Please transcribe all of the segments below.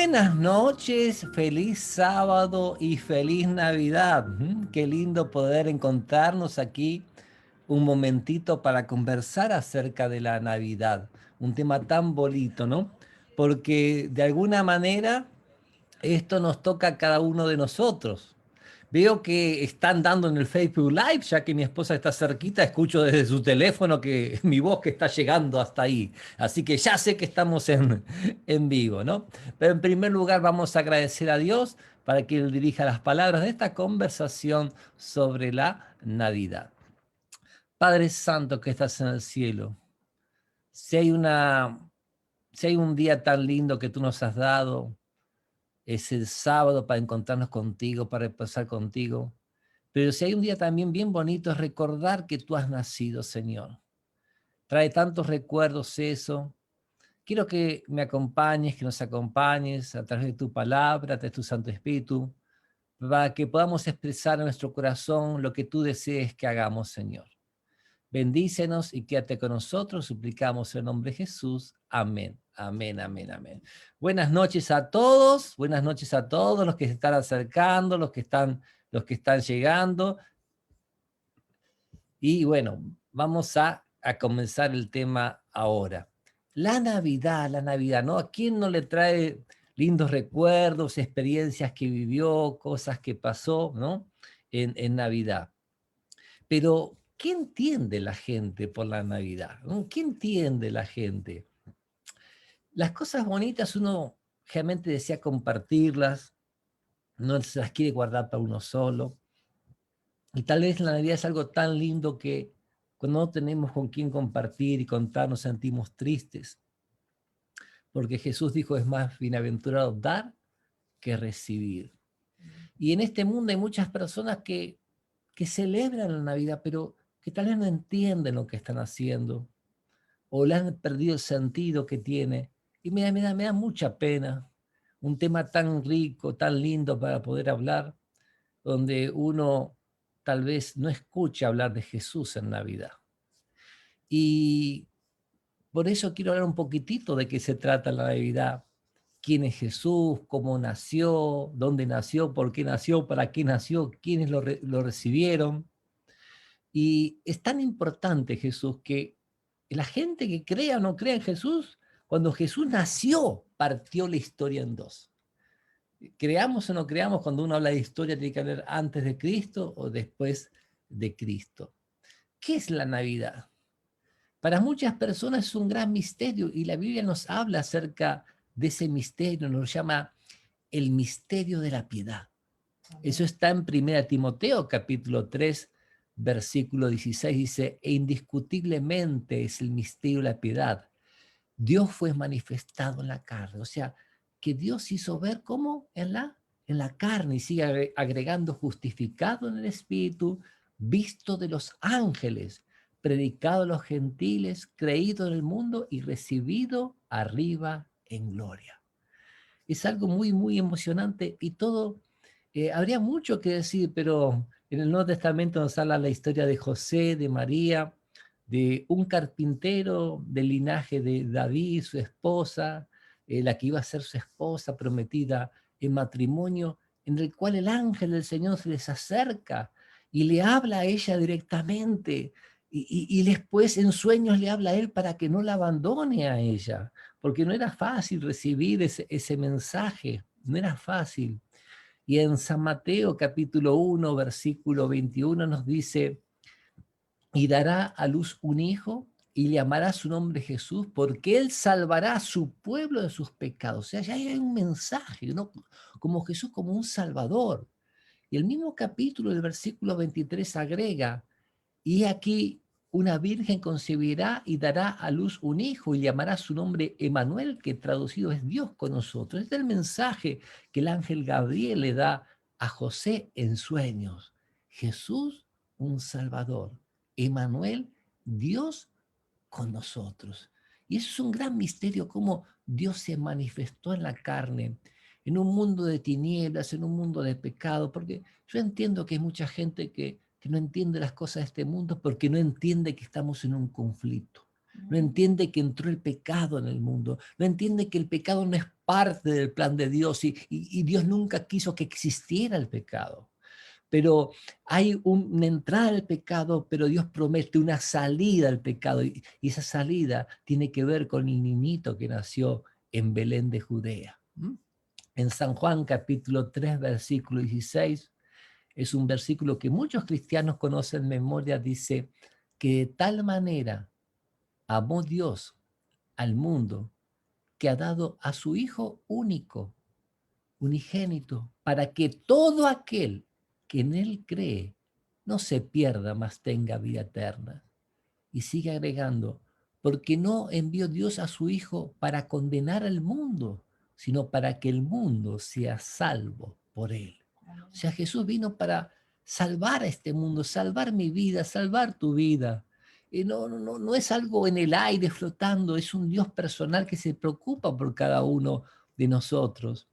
Buenas noches, feliz sábado y feliz Navidad. Qué lindo poder encontrarnos aquí un momentito para conversar acerca de la Navidad. Un tema tan bonito, ¿no? Porque de alguna manera esto nos toca a cada uno de nosotros. Veo que están dando en el Facebook Live, ya que mi esposa está cerquita, escucho desde su teléfono que mi voz que está llegando hasta ahí. Así que ya sé que estamos en vivo, ¿no? Pero en primer lugar vamos a agradecer a Dios para que Él dirija las palabras de esta conversación sobre la Navidad. Padre Santo que estás en el cielo, si hay si hay un día tan lindo que tú nos has dado, es el sábado para encontrarnos contigo, para pasar contigo. Pero si hay un día también bien bonito es recordar que tú has nacido, Señor. Trae tantos recuerdos eso. Quiero que me acompañes, que nos acompañes a través de tu palabra, de tu Santo Espíritu, para que podamos expresar en nuestro corazón lo que tú desees que hagamos, Señor. Bendícenos y quédate con nosotros, suplicamos en el nombre de Jesús. Amén, amén, amén, amén. Buenas noches a todos, buenas noches a todos los que se están acercando, los que están llegando. Y bueno, vamos a comenzar el tema ahora. La Navidad, ¿no? ¿A quién no le trae lindos recuerdos, experiencias que vivió, cosas que pasó, ¿no? En Navidad. Pero, ¿qué entiende la gente por la Navidad? ¿No? ¿Qué entiende la gente? Las cosas bonitas uno realmente desea compartirlas, no se las quiere guardar para uno solo. Y tal vez la Navidad es algo tan lindo que cuando no tenemos con quién compartir y contar nos sentimos tristes. Porque Jesús dijo, es más bienaventurado dar que recibir. Y en este mundo hay muchas personas que celebran la Navidad, pero que tal vez no entienden lo que están haciendo o le han perdido el sentido que tiene. Y me da mucha pena. Un tema tan rico, tan lindo para poder hablar, donde uno tal vez no escucha hablar de Jesús en Navidad. Y por eso quiero hablar un poquitito de qué se trata la Navidad. ¿Quién es Jesús? ¿Cómo nació? ¿Dónde nació? ¿Por qué nació? ¿Para qué nació? ¿Quiénes lo recibieron? Y es tan importante Jesús que la gente que crea o no crea en Jesús, cuando Jesús nació, partió la historia en dos. Creamos o no creamos, cuando uno habla de historia tiene que hablar antes de Cristo o después de Cristo. ¿Qué es la Navidad? Para muchas personas es un gran misterio y la Biblia nos habla acerca de ese misterio, nos llama el misterio de la piedad. Eso está en 1 Timoteo capítulo 3, versículo 16, dice, e indiscutiblemente es el misterio de la piedad. Dios fue manifestado en la carne, o sea, que Dios hizo ver cómo en la carne, y sigue agregando, justificado en el Espíritu, visto de los ángeles, predicado a los gentiles, creído en el mundo y recibido arriba en gloria. Es algo muy, muy emocionante y todo, habría mucho que decir, pero en el Nuevo Testamento nos habla la historia de José, de María, de un carpintero del linaje de David, su esposa, la que iba a ser su esposa prometida en matrimonio, en el cual el ángel del Señor se les acerca y le habla a ella directamente, y después en sueños le habla a él para que no la abandone a ella, porque no era fácil recibir ese mensaje, no era fácil. Y en San Mateo capítulo 1, versículo 21 nos dice, y dará a luz un hijo y llamará su nombre Jesús, porque él salvará a su pueblo de sus pecados. O sea, ya hay un mensaje, ¿no? Como Jesús como un salvador. Y el mismo capítulo del versículo 23 agrega, y aquí una virgen concebirá y dará a luz un hijo y llamará su nombre Emanuel, que traducido es Dios con nosotros. Este es el mensaje que el ángel Gabriel le da a José en sueños. Jesús, un Salvador. Emanuel, Dios con nosotros. Y eso es un gran misterio, cómo Dios se manifestó en la carne, en un mundo de tinieblas, en un mundo de pecado, porque yo entiendo que hay mucha gente que no entiende las cosas de este mundo porque no entiende que estamos en un conflicto. no entiende que entró el pecado en el mundo, no entiende que el pecado no es parte del plan de Dios y Dios nunca quiso que existiera el pecado. Pero hay una entrada al pecado, pero Dios promete una salida al pecado y esa salida tiene que ver con el niñito que nació en Belén de Judea. En San Juan capítulo 3, versículo 16, es un versículo que muchos cristianos conocen en memoria, dice que de tal manera amó Dios al mundo que ha dado a su Hijo único, unigénito, para que todo aquel que en Él cree no se pierda, mas tenga vida eterna. Y sigue agregando, porque no envió Dios a su Hijo para condenar al mundo, sino para que el mundo sea salvo por Él. O sea, Jesús vino para salvar a este mundo, salvar mi vida, salvar tu vida. No es algo en el aire flotando, es un Dios personal que se preocupa por cada uno de nosotros.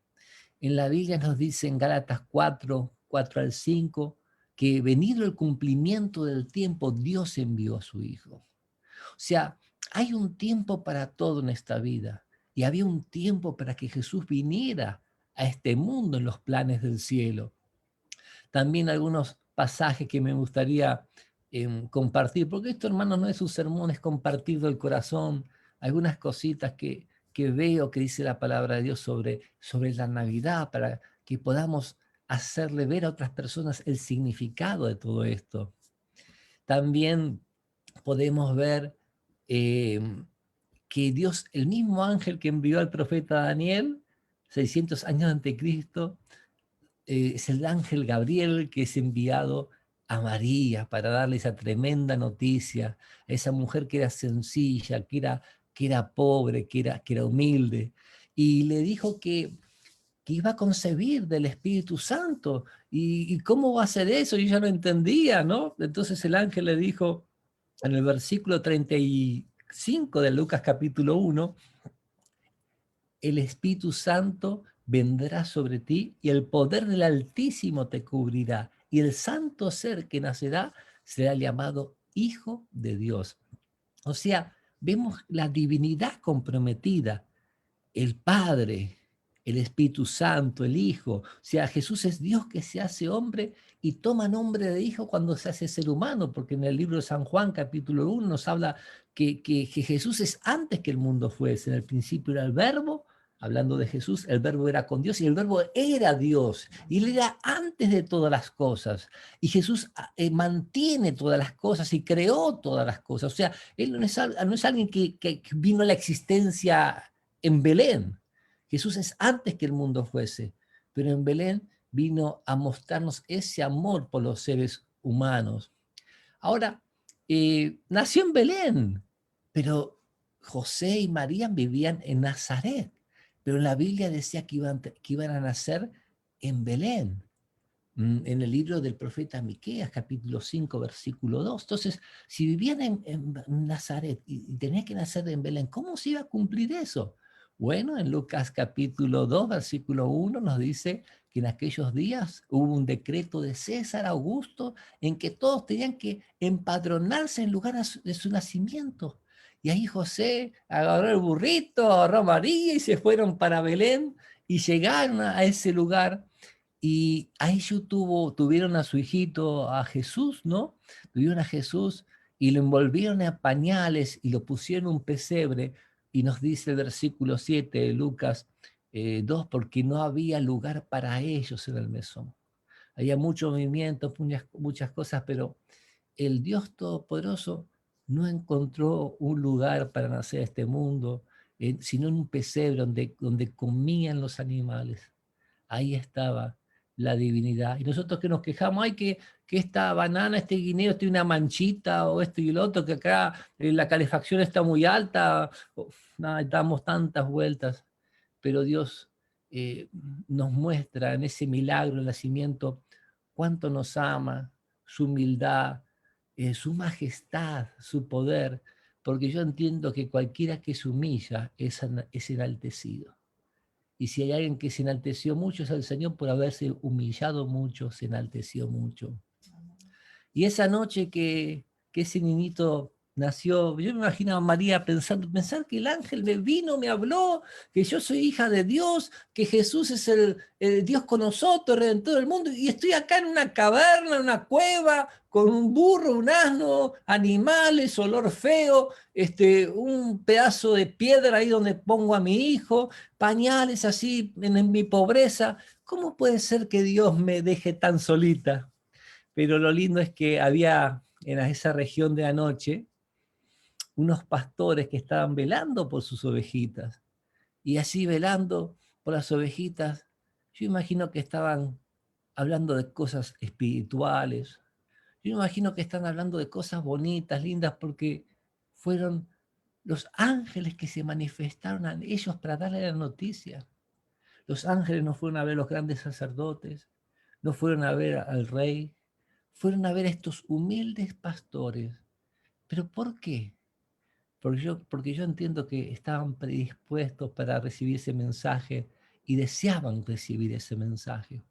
En la Biblia nos dice en Gálatas 4, 4 al 5, que venido el cumplimiento del tiempo, Dios envió a su Hijo. O sea, hay un tiempo para todo en esta vida y había un tiempo para que Jesús viniera a este mundo en los planes del cielo. También algunos pasajes que me gustaría compartir, porque esto, hermanos, no es un sermón, es compartir del corazón, algunas cositas que veo que dice la palabra de Dios sobre la Navidad, para que podamos hacerle ver a otras personas el significado de todo esto. También podemos ver eh, que Dios, el mismo ángel que envió al profeta Daniel, 600 años antes de Cristo, es el ángel Gabriel que es enviado a María para darle esa tremenda noticia, a esa mujer que era sencilla, que era pobre, que era humilde, y le dijo que iba a concebir del Espíritu Santo, y cómo va a ser eso, y ella no entendía, ¿no? Entonces el ángel le dijo, en el versículo 35 de Lucas capítulo 1, el Espíritu Santo vendrá sobre ti y el poder del Altísimo te cubrirá y el santo ser que nacerá será llamado Hijo de Dios. O sea, vemos la divinidad comprometida, el Padre, el Espíritu Santo, el Hijo. O sea, Jesús es Dios que se hace hombre y toma nombre de Hijo cuando se hace ser humano, porque en el libro de San Juan, capítulo 1, nos habla que Jesús es antes que el mundo fuese. En el principio era el Verbo, hablando de Jesús, el Verbo era con Dios y el Verbo era Dios. Y Él era antes de todas las cosas. Y Jesús mantiene todas las cosas y creó todas las cosas. O sea, Él no es alguien que vino a la existencia en Belén. Jesús es antes que el mundo fuese, pero en Belén vino a mostrarnos ese amor por los seres humanos. Ahora, nació en Belén, pero José y María vivían en Nazaret, pero la Biblia decía que iban a nacer en Belén. En el libro del profeta Miqueas, capítulo 5, versículo 2. Entonces, si vivían en Nazaret y tenían que nacer en Belén, ¿cómo se iba a cumplir eso? Bueno, en Lucas capítulo 2, versículo 1 nos dice que en aquellos días hubo un decreto de César Augusto en que todos tenían que empadronarse en lugar de su nacimiento. Y ahí José agarró el burrito, agarró a María y se fueron para Belén y llegaron a ese lugar. Y ahí tuvieron a su hijito, a Jesús, ¿no? Tuvieron a Jesús y lo envolvieron en pañales y lo pusieron en un pesebre. Y nos dice el versículo 7 de Lucas 2, porque no había lugar para ellos en el mesón. Había mucho movimiento, muchas cosas, pero el Dios Todopoderoso no encontró un lugar para nacer a este mundo, sino en un pesebre donde comían los animales. Ahí estaba la divinidad. Y nosotros que nos quejamos, ay, que esta banana, este guineo, tiene una manchita, o esto y el otro, que acá la calefacción está muy alta, nada, damos tantas vueltas, pero Dios eh, nos muestra en ese milagro, el nacimiento, cuánto nos ama, su humildad, su majestad, su poder, porque yo entiendo que cualquiera que se humilla es enaltecido. Y si hay alguien que se enalteció mucho es el Señor por haberse humillado mucho, se enalteció mucho. Y esa noche que ese niñito nació, yo me imagino a María pensar que el ángel me vino, me habló, que yo soy hija de Dios, que Jesús es el Dios con nosotros, el Redentor del mundo, y estoy acá en una caverna, en una cueva, con un burro, un asno, animales, olor feo, un pedazo de piedra ahí donde pongo a mi hijo, pañales así en mi pobreza. ¿Cómo puede ser que Dios me deje tan solita? Pero lo lindo es que había en esa región de anoche unos pastores que estaban velando por sus ovejitas. Y así velando por las ovejitas, yo imagino que estaban hablando de cosas espirituales. Yo imagino que están hablando de cosas bonitas, lindas, porque fueron los ángeles que se manifestaron a ellos para darle la noticia. Los ángeles no fueron a ver a los grandes sacerdotes, no fueron a ver al rey, fueron a ver a estos humildes pastores. ¿Pero por qué? Porque yo entiendo que estaban predispuestos para recibir ese mensaje y deseaban recibir ese mensaje.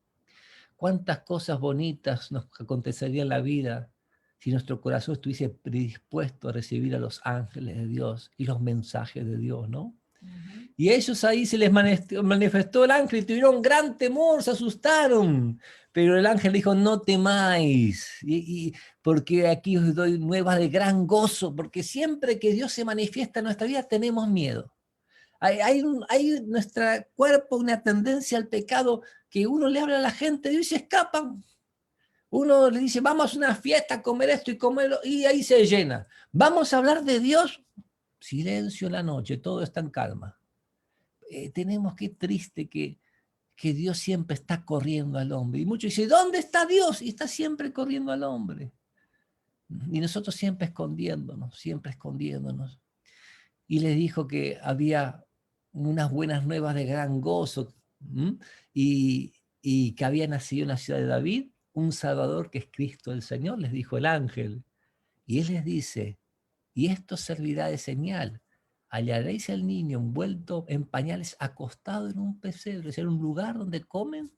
¿Cuántas cosas bonitas nos acontecería en la vida si nuestro corazón estuviese predispuesto a recibir a los ángeles de Dios y los mensajes de Dios, ¿no? Y ellos ahí se les manifestó el ángel y tuvieron gran temor, se asustaron. Pero el ángel dijo, no temáis, porque aquí os doy nuevas de gran gozo, porque siempre que Dios se manifiesta en nuestra vida tenemos miedo. Hay en nuestro cuerpo una tendencia al pecado que uno le habla a la gente y se escapan. Uno le dice, vamos a una fiesta a comer esto y comerlo, y ahí se llena. Vamos a hablar de Dios, silencio en la noche, todo está en calma. Tenemos que triste que Dios siempre está corriendo al hombre. Y muchos dicen, ¿dónde está Dios? Y está siempre corriendo al hombre. Y nosotros siempre escondiéndonos, siempre escondiéndonos. Y les dijo que había unas buenas nuevas de gran gozo, y, y que había nacido en la ciudad de David un Salvador que es Cristo el Señor, les dijo el ángel. Y él les dice, y esto servirá de señal. Hallaréis al niño envuelto en pañales, acostado en un pesebre, es decir, un lugar donde comen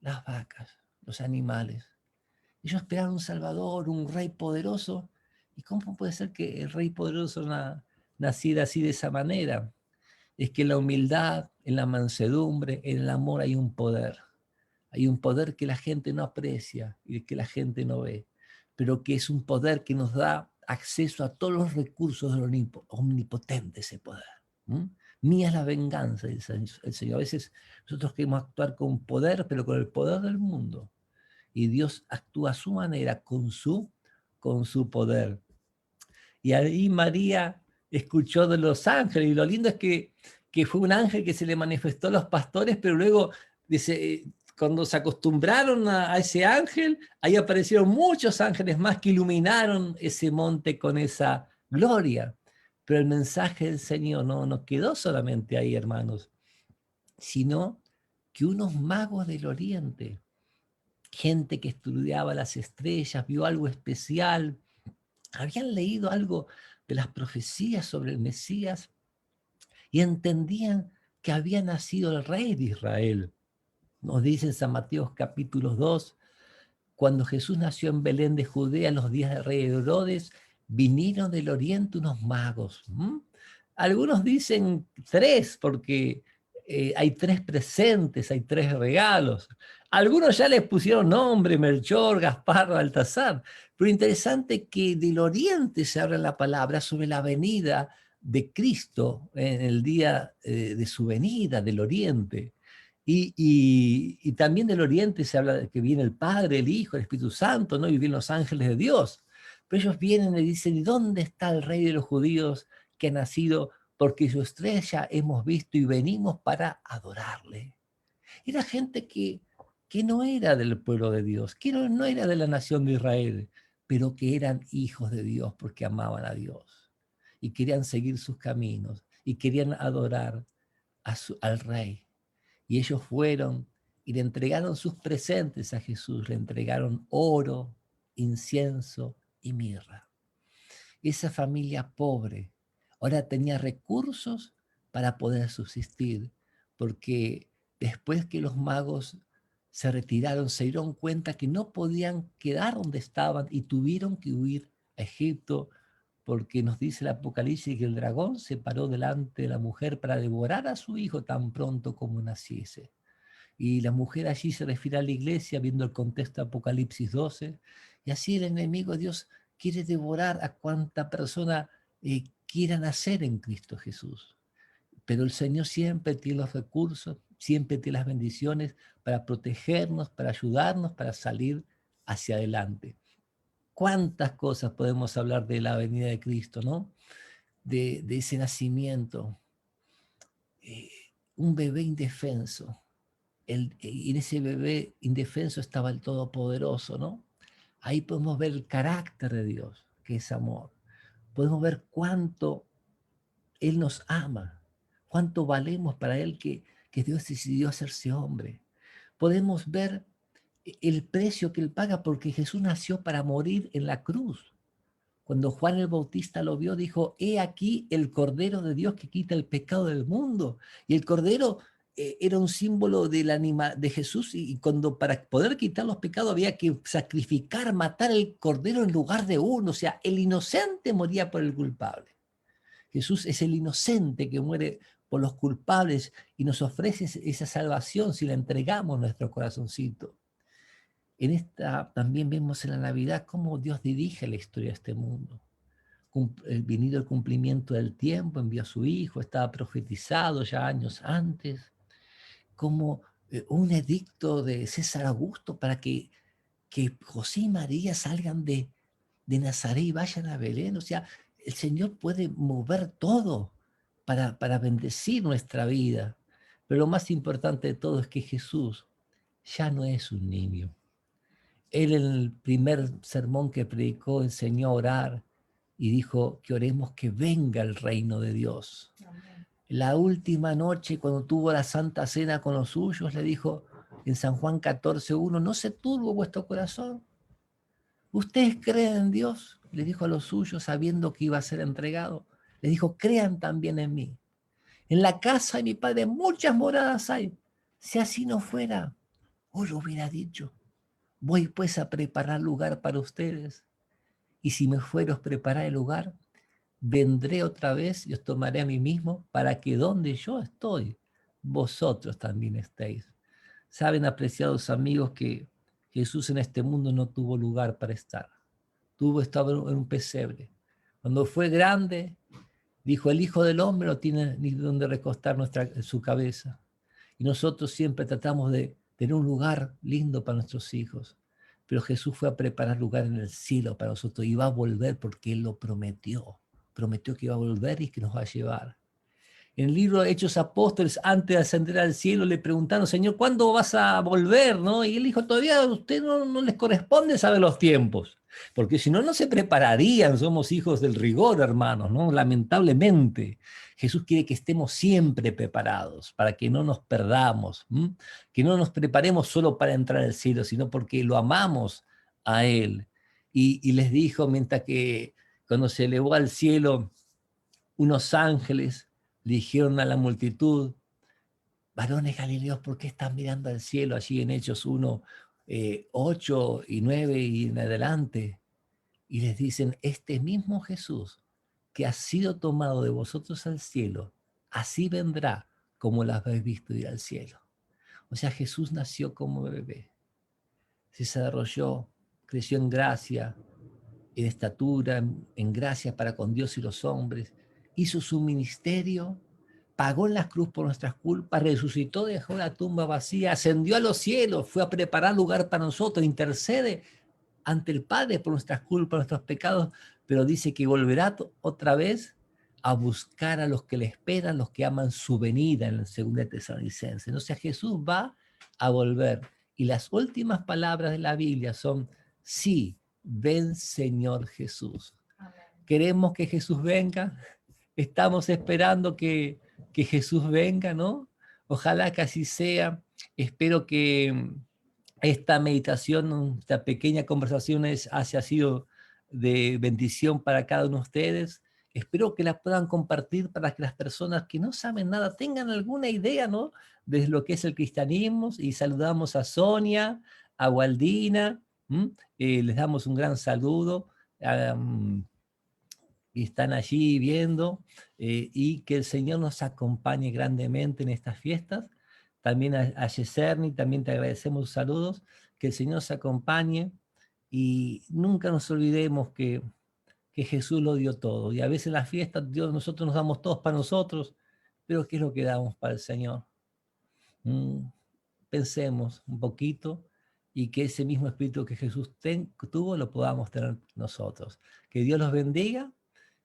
las vacas, los animales. Ellos esperaron un Salvador, un rey poderoso. ¿Y cómo puede ser que el rey poderoso naciera así de esa manera? Es que en la humildad, en la mansedumbre, en el amor hay un poder. Hay un poder que la gente no aprecia y que la gente no ve, pero que es un poder que nos da acceso a todos los recursos del omnipotente, ese poder. Mía es la venganza, dice el Señor. A veces nosotros queremos actuar con poder, pero con el poder del mundo. Y Dios actúa a su manera, con su poder. Y ahí María escuchó de los ángeles, y lo lindo es que fue un ángel que se le manifestó a los pastores, pero luego dice, cuando se acostumbraron a ese ángel, ahí aparecieron muchos ángeles más que iluminaron ese monte con esa gloria. Pero el mensaje del Señor no quedó solamente ahí, hermanos, sino que unos magos del oriente, gente que estudiaba las estrellas, vio algo especial, habían leído algo de las profecías sobre el Mesías y entendían que había nacido el rey de Israel. Nos dice en San Mateo capítulo 2, cuando Jesús nació en Belén de Judea en los días del rey Herodes, vinieron del oriente unos magos. Algunos dicen tres, porque hay tres presentes, hay tres regalos. Algunos ya les pusieron nombre, Melchor, Gaspar, Baltasar. Pero interesante que del oriente se habla la palabra sobre la venida de Cristo en el día de su venida del oriente. Y también del oriente se habla de que viene el Padre, el Hijo, el Espíritu Santo, ¿no? Y vienen los ángeles de Dios. Pero ellos vienen y dicen, ¿y dónde está el rey de los judíos que ha nacido? Porque su estrella hemos visto y venimos para adorarle. Era gente que no era del pueblo de Dios, que no era de la nación de Israel, pero que eran hijos de Dios porque amaban a Dios y querían seguir sus caminos y querían adorar al rey. Y ellos fueron y le entregaron sus presentes a Jesús, le entregaron oro, incienso y mirra. Esa familia pobre ahora tenía recursos para poder subsistir, porque después que los magos se retiraron, se dieron cuenta que no podían quedar donde estaban y tuvieron que huir a Egipto porque nos dice el Apocalipsis que el dragón se paró delante de la mujer para devorar a su hijo tan pronto como naciese. Y la mujer allí se refiere a la iglesia, viendo el contexto de Apocalipsis 12, y así el enemigo de Dios quiere devorar a cuanta persona quiera nacer en Cristo Jesús. Pero el Señor siempre tiene los recursos, siempre tiene las bendiciones para protegernos, para ayudarnos, para salir hacia adelante. ¿Cuántas cosas podemos hablar de la venida de Cristo, ¿no? De ese nacimiento. Un bebé indefenso. Y en ese bebé indefenso estaba el Todopoderoso, ¿no? Ahí podemos ver el carácter de Dios, que es amor. Podemos ver cuánto Él nos ama, cuánto valemos para Él que Dios decidió hacerse hombre. Podemos ver el precio que Él paga porque Jesús nació para morir en la cruz. Cuando Juan el Bautista lo vio, dijo, he aquí el Cordero de Dios que quita el pecado del mundo. Y el Cordero era un símbolo de Jesús y cuando para poder quitar los pecados había que sacrificar, matar el Cordero en lugar de uno. O sea, el inocente moría por el culpable. Jesús es el inocente que muere por los culpables y nos ofrece esa salvación si le entregamos nuestro corazoncito. En esta también vemos en la Navidad cómo Dios dirige la historia de este mundo. Venido el cumplimiento del tiempo, envió a su Hijo, estaba profetizado ya años antes, como un edicto de César Augusto para que José y María salgan de Nazaret y vayan a Belén. O sea, el Señor puede mover todo para bendecir nuestra vida. Pero lo más importante de todo es que Jesús ya no es un niño. Él en el primer sermón que predicó enseñó a orar y dijo que oremos que venga el reino de Dios. Amén. La última noche, cuando tuvo la Santa Cena con los suyos, le dijo en San Juan 14:1, no se turbe vuestro corazón. ¿Ustedes creen en Dios? Le dijo a los suyos, sabiendo que iba a ser entregado. Le dijo, crean también en mí. En la casa de mi Padre muchas moradas hay. Si así no fuera, os lo hubiera dicho. Voy pues a preparar lugar para ustedes. Y si me fueros preparar el lugar, vendré otra vez y os tomaré a mí mismo para que donde yo estoy, vosotros también estéis. Saben, apreciados amigos, que Jesús en este mundo no tuvo lugar para estar. Estaba en un pesebre. Cuando fue grande, dijo, el Hijo del Hombre no tiene ni donde recostar su cabeza. Y nosotros siempre tratamos de tener un lugar lindo para nuestros hijos. Pero Jesús fue a preparar lugar en el cielo para nosotros y va a volver porque Él lo prometió. Prometió que iba a volver y que nos va a llevar. En el libro de Hechos Apóstoles, antes de ascender al cielo, le preguntaron, Señor, ¿cuándo vas a volver? ¿No? Y él dijo, todavía a usted no les corresponde saber los tiempos, porque si no, no se prepararían, somos hijos del rigor, hermanos, ¿no? Lamentablemente, Jesús quiere que estemos siempre preparados, para que no nos perdamos, que no nos preparemos solo para entrar al cielo, sino porque lo amamos a Él. Y les dijo, mientras que cuando se elevó al cielo, unos ángeles le dijeron a la multitud, varones galileos, ¿por qué están mirando al cielo? Allí en Hechos 1, 8 y 9 y en adelante. Y les dicen, este mismo Jesús que ha sido tomado de vosotros al cielo, así vendrá como lo habéis visto ir al cielo. O sea, Jesús nació como bebé, se desarrolló, creció en gracia, en estatura, en gracia para con Dios y los hombres, hizo su ministerio, pagó en la cruz por nuestras culpas, resucitó, dejó la tumba vacía, ascendió a los cielos, fue a preparar lugar para nosotros, intercede ante el Padre por nuestras culpas, nuestros pecados, pero dice que volverá otra vez a buscar a los que le esperan, los que aman su venida en el 2 Tesalonicenses. O sea, Jesús va a volver. Y las últimas palabras de la Biblia son, sí, ven Señor Jesús. Amén. Queremos que Jesús venga, estamos esperando que Jesús venga, ¿no? Ojalá que así sea. Espero que esta meditación, esta pequeña conversación haya sido de bendición para cada uno de ustedes. Espero que la puedan compartir para que las personas que no saben nada tengan alguna idea, ¿no? De lo que es el cristianismo. Y saludamos a Sonia, a Waldina, les damos un gran saludo. y están allí viendo, y que el Señor nos acompañe grandemente en estas fiestas. También a Yeserni, también te agradecemos sus saludos, que el Señor nos acompañe y nunca nos olvidemos que Jesús lo dio todo. Y a veces en las fiestas Dios, nosotros nos damos todos para nosotros, pero ¿qué es lo que damos para el Señor? Pensemos un poquito y que ese mismo espíritu que Jesús tuvo lo podamos tener nosotros. Que Dios los bendiga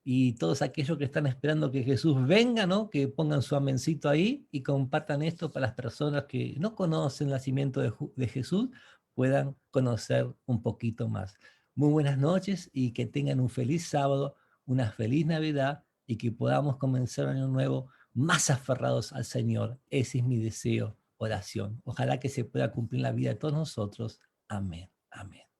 y todos aquellos que están esperando que Jesús venga, ¿no? Que pongan su amencito ahí y compartan esto para las personas que no conocen el nacimiento de Jesús, puedan conocer un poquito más. Muy buenas noches y que tengan un feliz sábado, una feliz Navidad y que podamos comenzar un año nuevo más aferrados al Señor. Ese es mi deseo, oración. Ojalá que se pueda cumplir en la vida de todos nosotros. Amén. Amén.